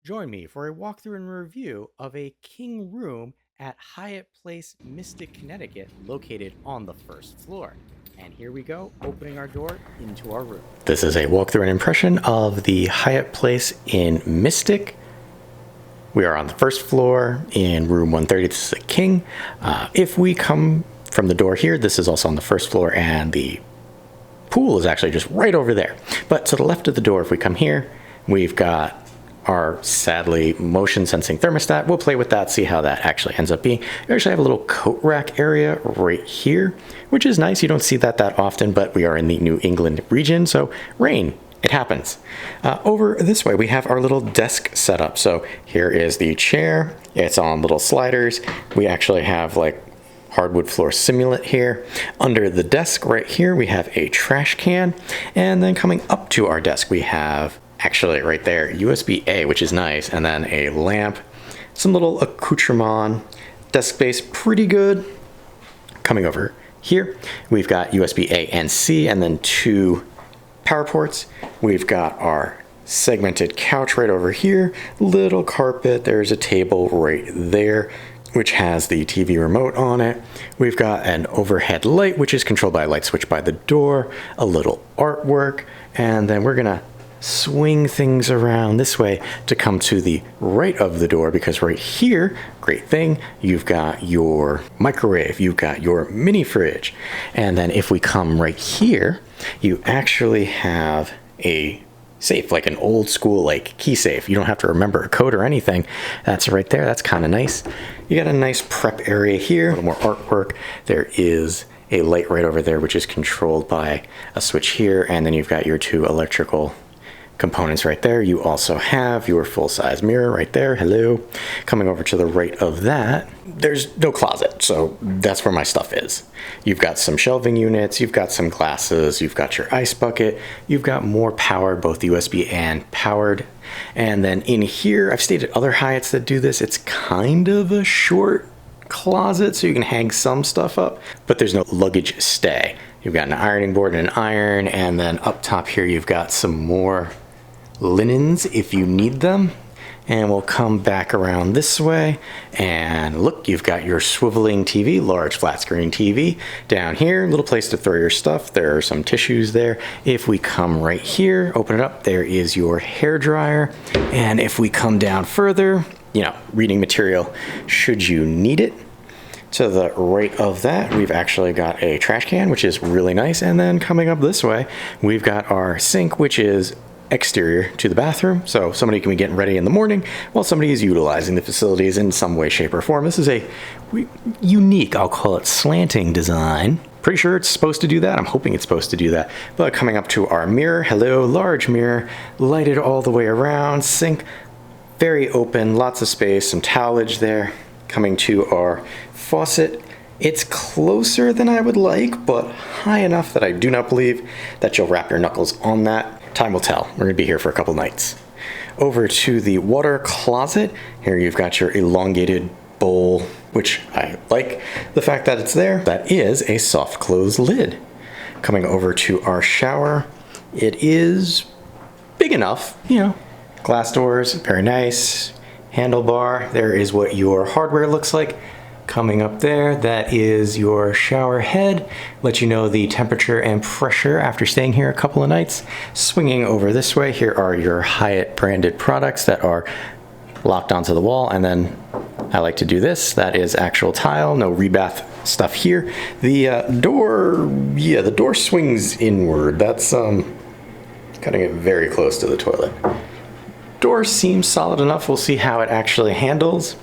Join me for a walkthrough and review of a king room at Hyatt Place Mystic, Connecticut, located on the first floor. And here we go, opening our door into our room. This is a walkthrough and impression of the Hyatt Place in Mystic. We are on the first floor in room 130. This is a king. If we come from the door here, this is also on the first floor, and the pool is actually just right over there. But to the left of the door, if we come here, we've got our sadly motion sensing thermostat. We'll play with that, see how that actually ends up being. We actually have a little coat rack area right here, which is nice. You don't see that often, but we are in the New England region, so rain, it happens. Over this way, we have our little desk set up. So here is the chair. It's on little sliders. We actually have like hardwood floor simulant here. Under the desk right here, we have a trash can. And then coming up to our desk, we have actually right there, USB-A, which is nice, and then a lamp, some little accoutrement, desk space, pretty good. Coming over here, we've got USB-A and C, and then two power ports. We've got our segmented couch right over here, little carpet, there's a table right there, which has the TV remote on it. We've got an overhead light, which is controlled by a light switch by the door, a little artwork, and then we're gonna swing things around this way to come to the right of the door, because right here, great thing, you've got your microwave, you've got your mini fridge. And then if we come right here, you actually have a safe, like an old school like key safe. You don't have to remember a code or anything. That's right there. That's kind of nice. You got a nice prep area here, a little more artwork. There is a light right over there, which is controlled by a switch here. And then you've got your two electrical components right there. You also have your full-size mirror right there. Hello. Coming over to the right of that, there's no closet, so that's where my stuff is. You've got some shelving units, you've got some glasses, you've got your ice bucket, you've got more power, both USB and powered. And then in here, I've stayed at other Hyatts that do this. It's kind of a short closet, so you can hang some stuff up, but there's no luggage stay. You've got an ironing board and an iron, and then up top here, you've got some more linens if you need them. And we'll come back around this way, and look, you've got your swiveling TV, large flat screen TV down here, little place to throw your stuff. There are some tissues there. If we come right here, open it up, there is your hair dryer. And if we come down further, you know, reading material should you need it. To the right of that, we've actually got a trash can, which is really nice. And then coming up this way, we've got our sink, which is exterior to the bathroom, so somebody can be getting ready in the morning while somebody is utilizing the facilities in some way, shape, or form. This is a unique, I'll call it, slanting design. Pretty sure it's supposed to do that. I'm hoping it's supposed to do that. But coming up to our mirror, hello, large mirror, lighted all the way around, sink, very open, lots of space, some towelage there. Coming to our faucet, it's closer than I would like, but high enough that I do not believe that you'll wrap your knuckles on that. Time will tell. We're gonna be here for a couple nights. Over to the water closet. Here you've got your elongated bowl, which I like the fact that it's there. That is a soft close lid. Coming over to our shower, it is big enough, you know, glass doors, very nice. Handlebar, there is what your hardware looks like. Coming up there, that is your shower head. Let you know the temperature and pressure after staying here a couple of nights. Swinging over this way, here are your Hyatt branded products that are locked onto the wall. And then I like to do this. That is actual tile, no rebath stuff here. The door swings inward. That's cutting it very close to the toilet. Door seems solid enough. We'll see how it actually handles.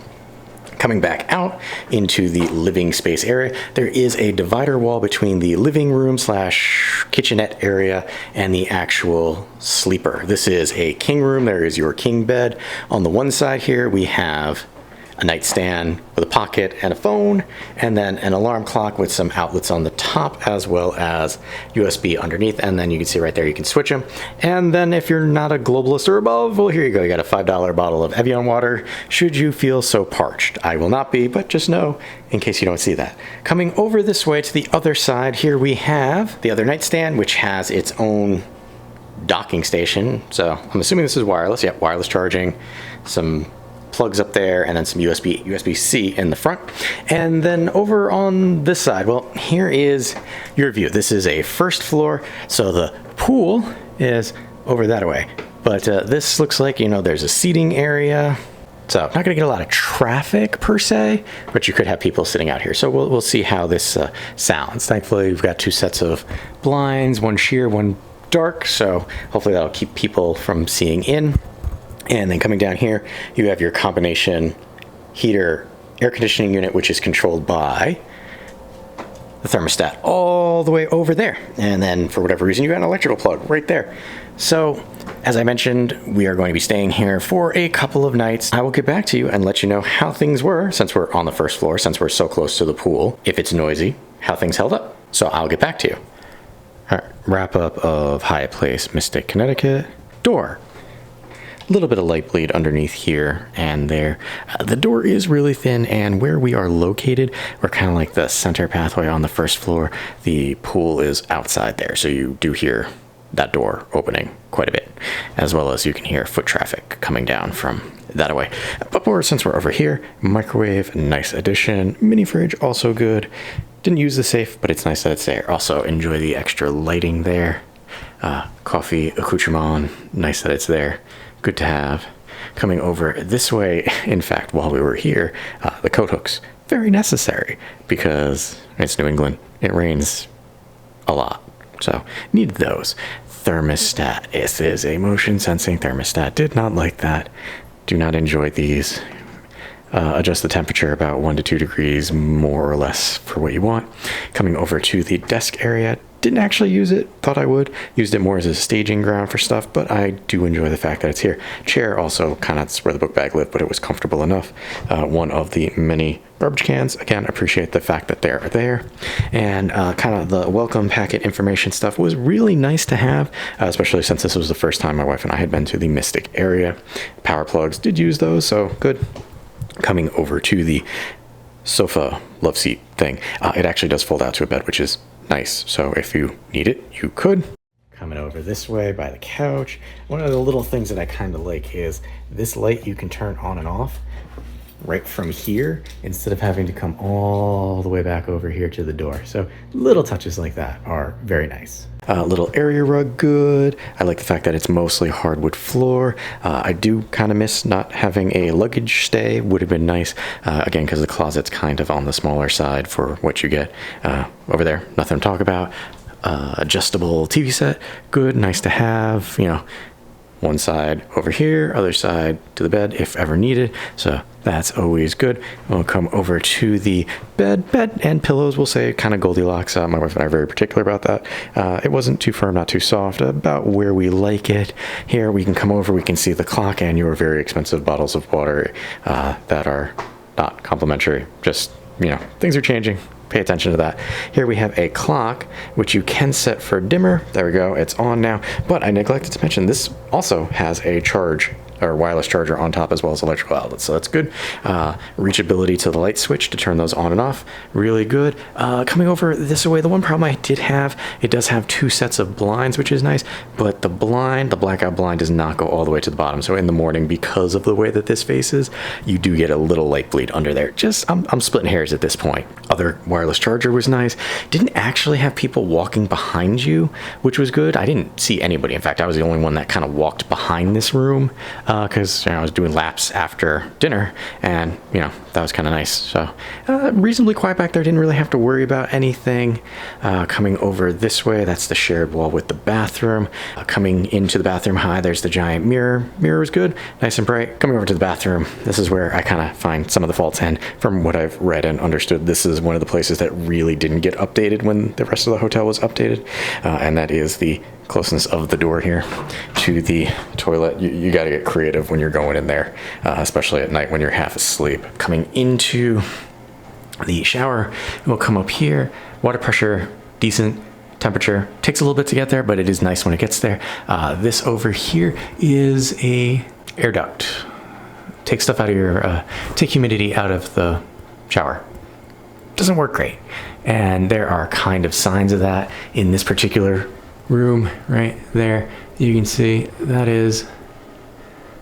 Coming back out into the living space area, there is a divider wall between the living room / kitchenette area and the actual sleeper. This is a king room. There is your king bed. On the one side here, we have a nightstand with a pocket and a phone, and then an alarm clock with some outlets on the top, as well as USB underneath. And then you can see right there, you can switch them. And then if you're not a globalist or above, well, here you go. You got a $5 bottle of Evian water, should you feel so parched. I will not be, but just know in case you don't see that. Coming over this way to the other side, here we have the other nightstand, which has its own docking station. So I'm assuming this is wireless. Yep, wireless charging, some plugs up there, and then some USB-C in the front. And then over on this side, well, here is your view. This is a first floor, so the pool is over that way. But this looks like, you know, there's a seating area. So not gonna get a lot of traffic per se, but you could have people sitting out here. So we'll see how this sounds. Thankfully, we've got two sets of blinds, one sheer, one dark. So hopefully that'll keep people from seeing in. And then coming down here, you have your combination heater air conditioning unit, which is controlled by the thermostat all the way over there. And then for whatever reason, you got an electrical plug right there. So as I mentioned, we are going to be staying here for a couple of nights. I will get back to you and let you know how things were, since we're on the first floor, since we're so close to the pool, if it's noisy, how things held up. So I'll get back to you. All right, wrap up of Hyatt Place Mystic, Connecticut. Door. A little bit of light bleed underneath here and there. The door is really thin, and where we are located, we're kind of like the center pathway on the first floor. The pool is outside there, so you do hear that door opening quite a bit, as well as you can hear foot traffic coming down from that away. But since we're over here, microwave, nice addition. Mini fridge, also good. Didn't use the safe, but it's nice that it's there. Also enjoy the extra lighting there. Coffee accoutrement, nice that it's there. Good to have. Coming over this way, in fact, while we were here, the coat hooks, very necessary because it's New England. It rains a lot, so need those. Thermostat. This is a motion sensing thermostat. Did not like that. Do not enjoy these. Adjust the temperature about 1 to 2 degrees more or less for what you want. Coming over to the desk area. Didn't actually use it, thought I would. Used it more as a staging ground for stuff, but I do enjoy the fact that it's here. Chair also kind of where the book bag lived, but it was comfortable enough. One of the many garbage cans. Again, appreciate the fact that they're there. And kind of the welcome packet information stuff was really nice to have, especially since this was the first time my wife and I had been to the Mystic area. Power plugs, did use those, so good. Coming over to the sofa love seat thing. It actually does fold out to a bed, which is nice. So if you need it, you could. Coming over this way by the couch. One of the little things that I kind of like is this light you can turn on and off right from here instead of having to come all the way back over here to the door. So little touches like that are very nice. Little area rug, good. I like the fact that it's mostly hardwood floor. I do kind of miss not having a luggage stay. Would have been nice, again, because the closet's kind of on the smaller side for what you get. Over there, nothing to talk about. Adjustable TV set, good, nice to have, you know. One side over here, other side to the bed if ever needed. So that's always good. We'll come over to the bed. Bed and pillows, we'll say kind of Goldilocks. My wife and I are very particular about that. It wasn't too firm, not too soft, about where we like it. Here we can come over, we can see the clock and your very expensive bottles of water that are not complimentary. Just, you know, things are changing. Pay attention to that. Here we have a clock, which you can set for dimmer. There we go. It's on now. But I neglected to mention this also has a charge or wireless charger on top as well as electrical outlets. So that's good. Reachability to the light switch to turn those on and off. Really good. Coming over this way, the one problem I did have, it does have 2 sets of blinds, which is nice, but the blind, the blackout blind does not go all the way to the bottom. So in the morning, because of the way that this faces, you do get a little light bleed under there. Just, I'm splitting hairs at this point. Other wireless charger was nice. Didn't actually have people walking behind you, which was good. I didn't see anybody. In fact, I was the only one that kind of walked behind this room. Because I was doing laps after dinner, and that was kind of nice. So reasonably quiet back there. Didn't really have to worry about anything. Coming over this way, that's the shared wall with the bathroom. Coming into the bathroom, there's the giant mirror. Mirror was good, nice and bright. Coming over to the bathroom, this is where I kind of find some of the faults. And from what I've read and understood, this is one of the places that really didn't get updated when the rest of the hotel was updated, and that is the closeness of the door here to the toilet. You got to get creative when you're going in there, especially at night when you're half asleep. Coming into the shower, we'll come up here. Water pressure, decent. Temperature takes a little bit to get there, but it is nice when it gets there. This over here is a air duct. Take stuff out of your, take humidity out of the shower. Doesn't work great. And there are kind of signs of that in this particular room right there. You can see that is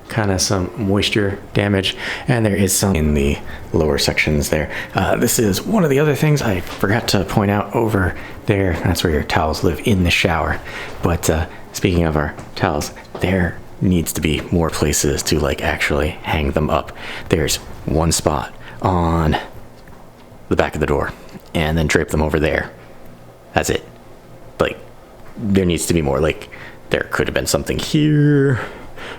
kind of some moisture damage, and there is some in the lower sections there. This is one of the other things I forgot to point out over there. That's where your towels live, in the shower. But speaking of our towels, there needs to be more places to like actually hang them up. There's one spot on the back of the door, and then drape them over there. That's it. Like, there needs to be more. Like, there could have been something here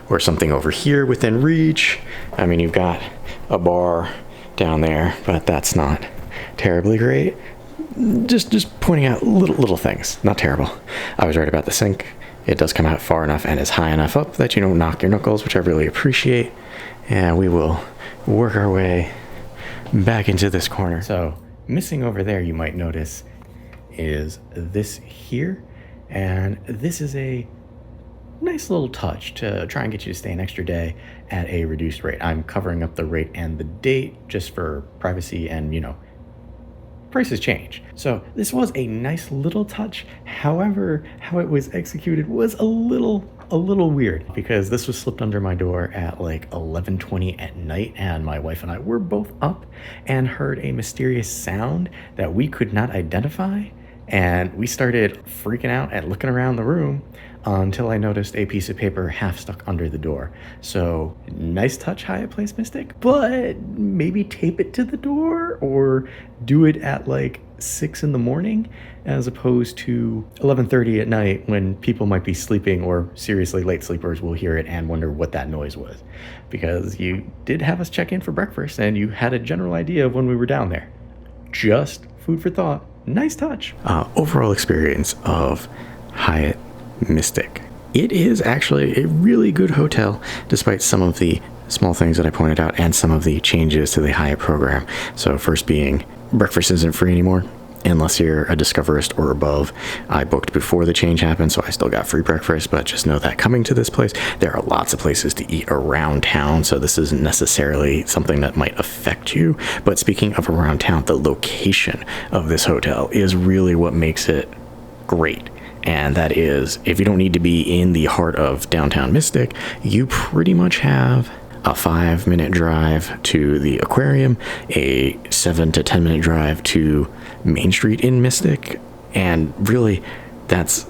or something over here within reach. I mean, you've got a bar down there, but that's not terribly great. Just pointing out little things, not terrible. I was right about the sink. It does come out far enough and is high enough up that you don't knock your knuckles, which I really appreciate. And we will work our way back into this corner. So missing over there, you might notice, is this here. And this is a nice little touch to try and get you to stay an extra day at a reduced rate. I'm covering up the rate and the date just for privacy, and you know, prices change. So this was a nice little touch. However, how it was executed was a little weird, because this was slipped under my door at like 11:20 at night, and my wife and I were both up and heard a mysterious sound that we could not identify, and we started freaking out and looking around the room until I noticed a piece of paper half stuck under the door. So nice touch, Hyatt Place Mystic, but maybe tape it to the door or do it at like 6 in the morning as opposed to 11:30 at night when people might be sleeping, or seriously late sleepers will hear it and wonder what that noise was, because you did have us check in for breakfast and you had a general idea of when we were down there. Just food for thought. Nice touch. Overall experience of Hyatt Mystic. It is actually a really good hotel, despite some of the small things that I pointed out and some of the changes to the Hyatt program. So first being, breakfast isn't free anymore unless you're a Discoverist or above. I booked before the change happened, so I still got free breakfast, but just know that coming to this place, there are lots of places to eat around town, so this isn't necessarily something that might affect you. But speaking of around town, the location of this hotel is really what makes it great. And that is, if you don't need to be in the heart of downtown Mystic, you pretty much have a 5-minute drive to the Aquarium, a 7 to 10 minute drive to Main Street in Mystic. And really, that's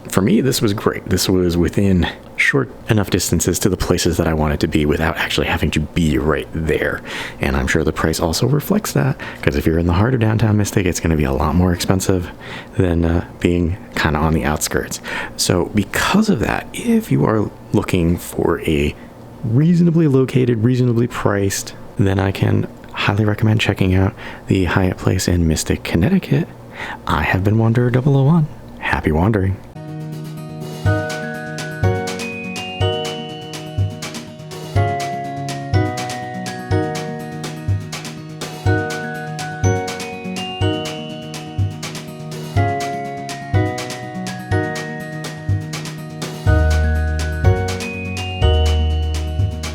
for me, this was great. This was within short enough distances to the places that I wanted to be without actually having to be right there. And I'm sure the price also reflects that, because if you're in the heart of downtown Mystic, it's going to be a lot more expensive than being kind of on the outskirts. So because of that, if you are looking for a reasonably located, reasonably priced, then I can highly recommend checking out the Hyatt Place in Mystic, Connecticut. I have been Wanderer 001. Happy wandering.